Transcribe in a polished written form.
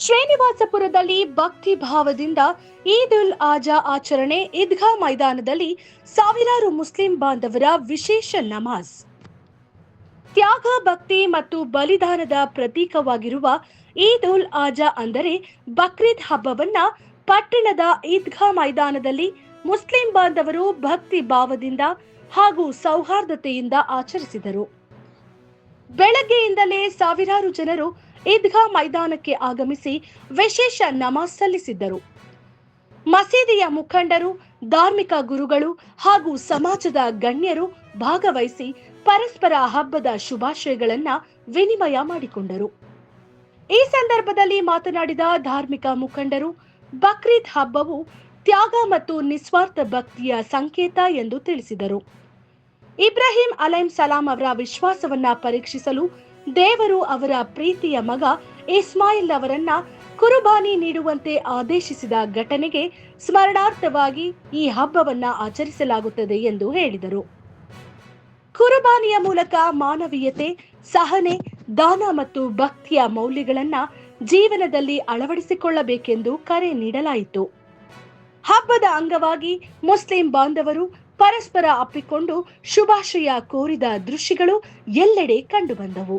ಶ್ರೀನಿವಾಸಪುರದಲ್ಲಿ ಭಕ್ತಿ ಭಾವದಿಂದ ಈದ್ ಉಲ್ ಆಜಾ ಆಚರಣೆ. ಈದ್ಗಾ ಮೈದಾನದಲ್ಲಿ ಸಾವಿರಾರು ಮುಸ್ಲಿಂ ಬಾಂಧವರ ವಿಶೇಷ ನಮಾಜ್. ತ್ಯಾಗ, ಭಕ್ತಿ ಮತ್ತು ಬಲಿದಾನದ ಪ್ರತೀಕವಾಗಿರುವ ಈದ್ ಉಲ್ ಆಜಾ ಅಂದರೆ ಬಕ್ರೀದ್ ಹಬ್ಬವನ್ನ ಪಟ್ಟಣದ ಈದ್ಗಾ ಮೈದಾನದಲ್ಲಿ ಮುಸ್ಲಿಂ ಬಾಂಧವರು ಭಕ್ತಿ ಭಾವದಿಂದ ಹಾಗೂ ಸೌಹಾರ್ದತೆಯಿಂದ ಆಚರಿಸಿದರು. ಬೆಳಗ್ಗೆಯಿಂದಲೇ ಸಾವಿರಾರು ಜನರು ಈದ್ಗಾ ಮೈದಾನಕ್ಕೆ ಆಗಮಿಸಿ ವಿಶೇಷ ನಮಾಜ್ ಸಲ್ಲಿಸಿದ್ದರು. ಮಸೀದಿಯ ಮುಖಂಡರು, ಧಾರ್ಮಿಕ ಗುರುಗಳು ಹಾಗೂ ಸಮಾಜದ ಗಣ್ಯರು ಭಾಗವಹಿಸಿ ಪರಸ್ಪರ ಹಬ್ಬದ ಶುಭಾಶಯಗಳನ್ನ ವಿನಿಮಯ ಮಾಡಿಕೊಂಡರು. ಈ ಸಂದರ್ಭದಲ್ಲಿ ಮಾತನಾಡಿದ ಧಾರ್ಮಿಕ ಮುಖಂಡರು, ಬಕ್ರೀದ್ ಹಬ್ಬವು ತ್ಯಾಗ ಮತ್ತು ನಿಸ್ವಾರ್ಥ ಭಕ್ತಿಯ ಸಂಕೇತ ಎಂದು ತಿಳಿಸಿದರು. ಇಬ್ರಾಹಿಂ ಅಲೈಹಿಸ್ಸಲಾಂ ಅವರ ವಿಶ್ವಾಸವನ್ನ ಪರೀಕ್ಷಿಸಲು ದೇವರು ಅವರ ಪ್ರೀತಿಯ ಮಗ ಇಸ್ಮಾಯಿಲ್ ಅವರನ್ನ ಕುರ್ಬಾನಿ ನೀಡುವಂತೆ ಆದೇಶಿಸಿದ ಘಟನೆಗೆ ಸ್ಮರಣಾರ್ಥವಾಗಿ ಈ ಹಬ್ಬವನ್ನ ಆಚರಿಸಲಾಗುತ್ತದೆ ಎಂದು ಹೇಳಿದರು. ಕುರ್ಬಾನಿಯ ಮೂಲಕ ಮಾನವೀಯತೆ, ಸಹನೆ, ದಾನ ಮತ್ತು ಭಕ್ತಿಯ ಮೌಲ್ಯಗಳನ್ನ ಜೀವನದಲ್ಲಿ ಅಳವಡಿಸಿಕೊಳ್ಳಬೇಕೆಂದು ಕರೆ ನೀಡಲಾಯಿತು. ಹಬ್ಬದ ಅಂಗವಾಗಿ ಮುಸ್ಲಿಂ ಬಾಂಧವರು ಪರಸ್ಪರ ಅಪ್ಪಿಕೊಂಡು ಶುಭಾಶಯ ಕೋರಿದ ದೃಶ್ಯಗಳು ಎಲ್ಲೆಡೆ ಕಂಡುಬಂದವು.